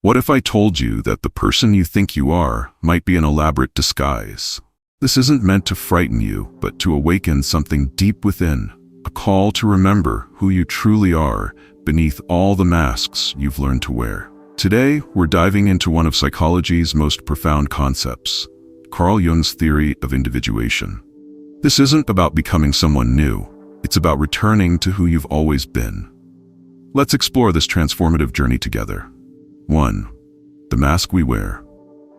What if I told you that the person you think you are might be an elaborate disguise? This isn't meant to frighten you, but to awaken something deep within, a call to remember who you truly are beneath all the masks you've learned to wear. Today, we're diving into one of psychology's most profound concepts, Carl Jung's theory of individuation. This isn't about becoming someone new, it's about returning to who you've always been. Let's explore this transformative journey together. 1. The mask we wear.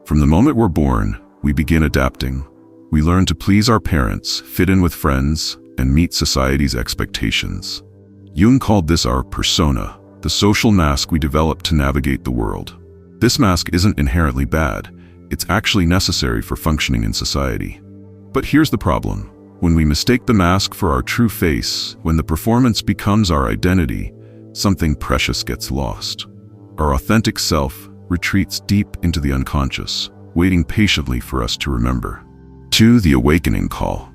From the moment we're born, we begin adapting. We learn to please our parents, fit in with friends, and meet society's expectations. Jung called this our persona, the social mask we develop to navigate the world. This mask isn't inherently bad, it's actually necessary for functioning in society. But here's the problem. When we mistake the mask for our true face, when the performance becomes our identity, something precious gets lost. Our authentic self retreats deep into the unconscious, waiting patiently for us to remember. 2. The awakening call.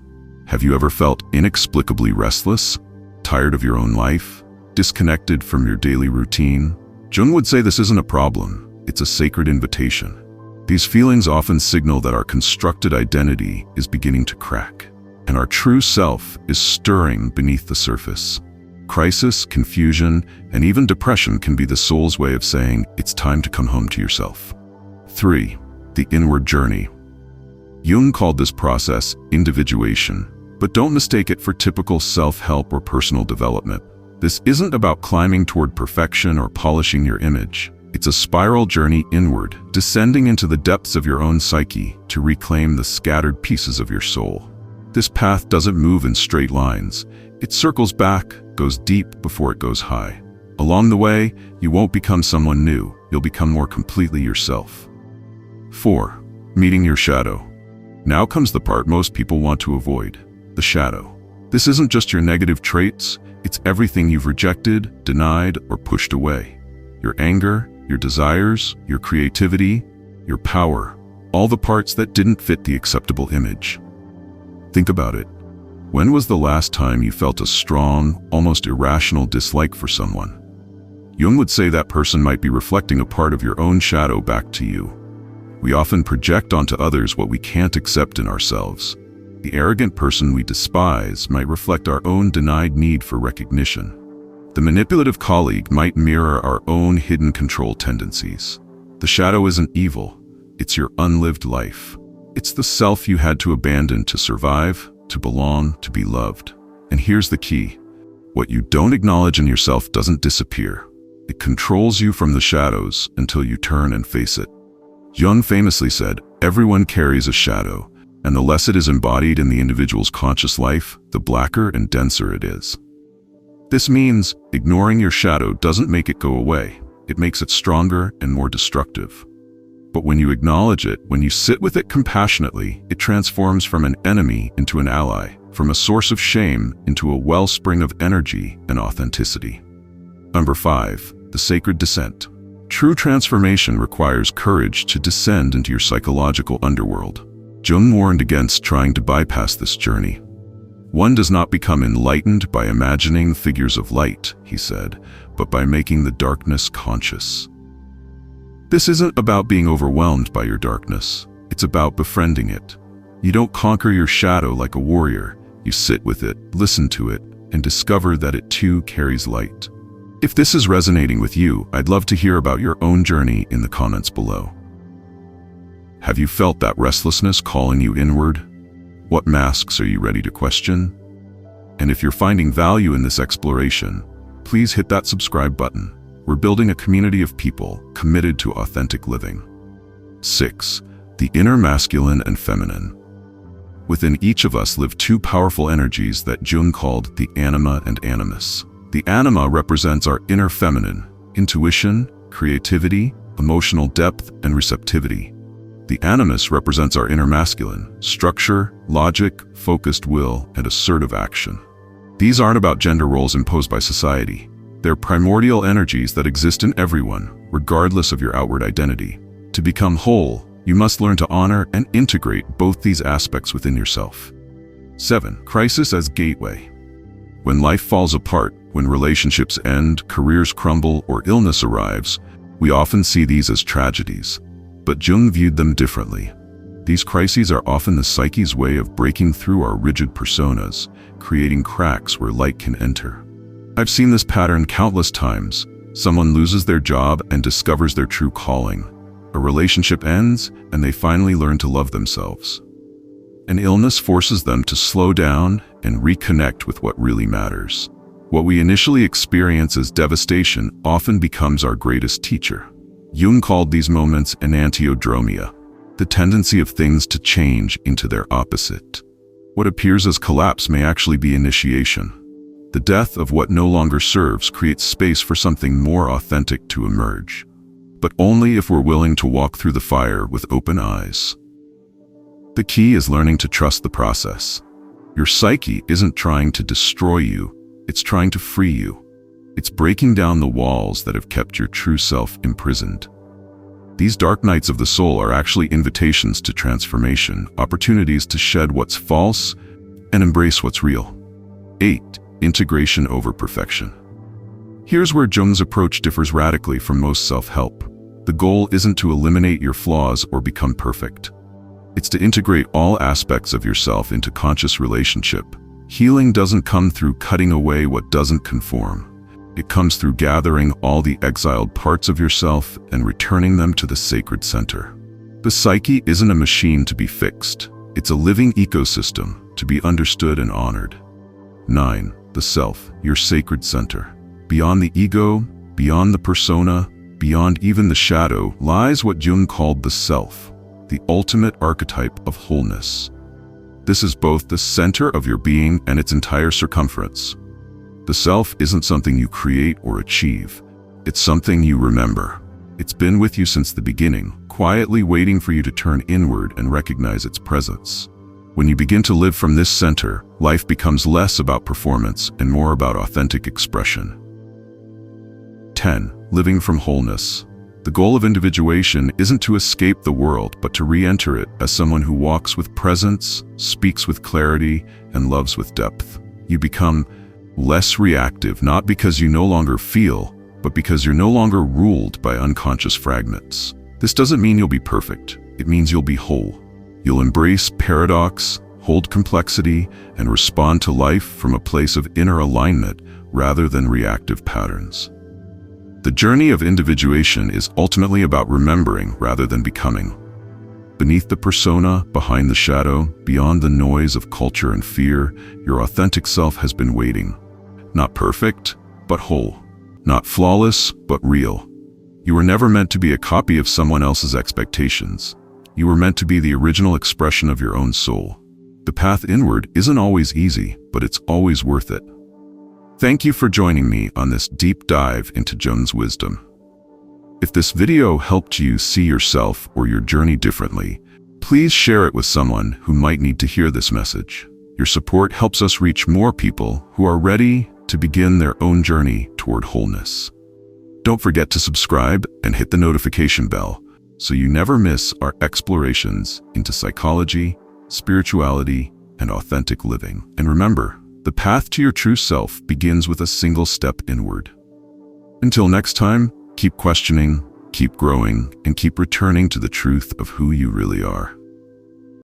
Have you ever felt inexplicably restless, tired of your own life, disconnected from your daily routine? Jung would say this isn't a problem, it's a sacred invitation. These feelings often signal that our constructed identity is beginning to crack, and our true self is stirring beneath the surface. Crisis, confusion, and even depression can be the soul's way of saying it's time to come home to yourself. 3. The inward journey. Jung called this process individuation, but don't mistake it for typical self-help or personal development. This isn't about climbing toward perfection or polishing your image. It's a spiral journey inward, descending into the depths of your own psyche to reclaim the scattered pieces of your soul. This path doesn't move in straight lines. It circles back, goes deep before it goes high. Along the way, you won't become someone new, you'll become more completely yourself. 4. Meeting your shadow. Now comes the part most people want to avoid, the shadow. This isn't just your negative traits, it's everything you've rejected, denied, or pushed away. Your anger, your desires, your creativity, your power, all the parts that didn't fit the acceptable image. Think about it. When was the last time you felt a strong, almost irrational dislike for someone? Jung would say that person might be reflecting a part of your own shadow back to you. We often project onto others what we can't accept in ourselves. The arrogant person we despise might reflect our own denied need for recognition. The manipulative colleague might mirror our own hidden control tendencies. The shadow isn't evil, it's your unlived life. It's the self you had to abandon to survive, to belong, to be loved. And here's the key. What you don't acknowledge in yourself doesn't disappear. It controls you from the shadows until you turn and face it. Jung famously said, "Everyone carries a shadow, and the less it is embodied in the individual's conscious life, the blacker and denser it is." This means ignoring your shadow doesn't make it go away. It makes it stronger and more destructive. But when you acknowledge it, when you sit with it compassionately, it transforms from an enemy into an ally, from a source of shame into a wellspring of energy and authenticity. 5. The sacred descent. True transformation requires courage to descend into your psychological underworld. Jung warned against trying to bypass this journey. One does not become enlightened by imagining figures of light, he said, but by making the darkness conscious. This isn't about being overwhelmed by your darkness. It's about befriending it. You don't conquer your shadow like a warrior. You sit with it, listen to it, and discover that it too carries light. If this is resonating with you, I'd love to hear about your own journey in the comments below. Have you felt that restlessness calling you inward? What masks are you ready to question? And if you're finding value in this exploration, please hit that subscribe button. We're building a community of people committed to authentic living. 6. The inner masculine and feminine. Within each of us live two powerful energies that Jung called the Anima and Animus. The Anima represents our inner feminine, intuition, creativity, emotional depth, and receptivity. The Animus represents our inner masculine, structure, logic, focused will, and assertive action. These aren't about gender roles imposed by society. They're primordial energies that exist in everyone, regardless of your outward identity. To become whole, you must learn to honor and integrate both these aspects within yourself. 7. Crisis as gateway. When life falls apart, when relationships end, careers crumble, or illness arrives, We often see these as tragedies, but Jung viewed them differently. These crises are often the psyche's way of breaking through our rigid personas, creating cracks where light can enter. I've seen this pattern countless times. Someone loses their job and discovers their true calling. A relationship ends, and they finally learn to love themselves. An illness forces them to slow down and reconnect with what really matters. What we initially experience as devastation often becomes our greatest teacher. Jung called these moments enantiodromia, the tendency of things to change into their opposite. What appears as collapse may actually be initiation. The death of what no longer serves creates space for something more authentic to emerge, but only if we're willing to walk through the fire with open eyes. The key is learning to trust the process. Your psyche isn't trying to destroy you, it's trying to free you. It's breaking down the walls that have kept your true self imprisoned. These dark nights of the soul are actually invitations to transformation, opportunities to shed what's false and embrace what's real. 8. Integration over perfection. Here's where Jung's approach differs radically from most self-help. The goal isn't to eliminate your flaws or become perfect. It's to integrate all aspects of yourself into conscious relationship. Healing doesn't come through cutting away what doesn't conform. It comes through gathering all the exiled parts of yourself and returning them to the sacred center. The psyche isn't a machine to be fixed. It's a living ecosystem to be understood and honored. 9. The self, your sacred center. Beyond the ego, beyond the persona, beyond even the shadow, lies what Jung called the self, the ultimate archetype of wholeness. This is both the center of your being and its entire circumference. The self isn't something you create or achieve. It's something you remember. It's been with you since the beginning, quietly waiting for you to turn inward and recognize its presence. When you begin to live from this center, life becomes less about performance and more about authentic expression. 10. Living from wholeness. The goal of individuation isn't to escape the world, but to re-enter it as someone who walks with presence, speaks with clarity, and loves with depth. You become less reactive, not because you no longer feel, but because you're no longer ruled by unconscious fragments. This doesn't mean you'll be perfect. It means you'll be whole. You'll embrace paradox, hold complexity, and respond to life from a place of inner alignment rather than reactive patterns. The journey of individuation is ultimately about remembering rather than becoming. Beneath the persona, behind the shadow, beyond the noise of culture and fear, your authentic self has been waiting. Not perfect, but whole. Not flawless, but real. You were never meant to be a copy of someone else's expectations. You were meant to be the original expression of your own soul. The path inward isn't always easy, but it's always worth it. Thank you for joining me on this deep dive into Jung's wisdom. If this video helped you see yourself or your journey differently, please share it with someone who might need to hear this message. Your support helps us reach more people who are ready to begin their own journey toward wholeness. Don't forget to subscribe and hit the notification bell so you never miss our explorations into psychology, spirituality, and authentic living. And remember, the path to your true self begins with a single step inward. Until next time, keep questioning, keep growing, and keep returning to the truth of who you really are.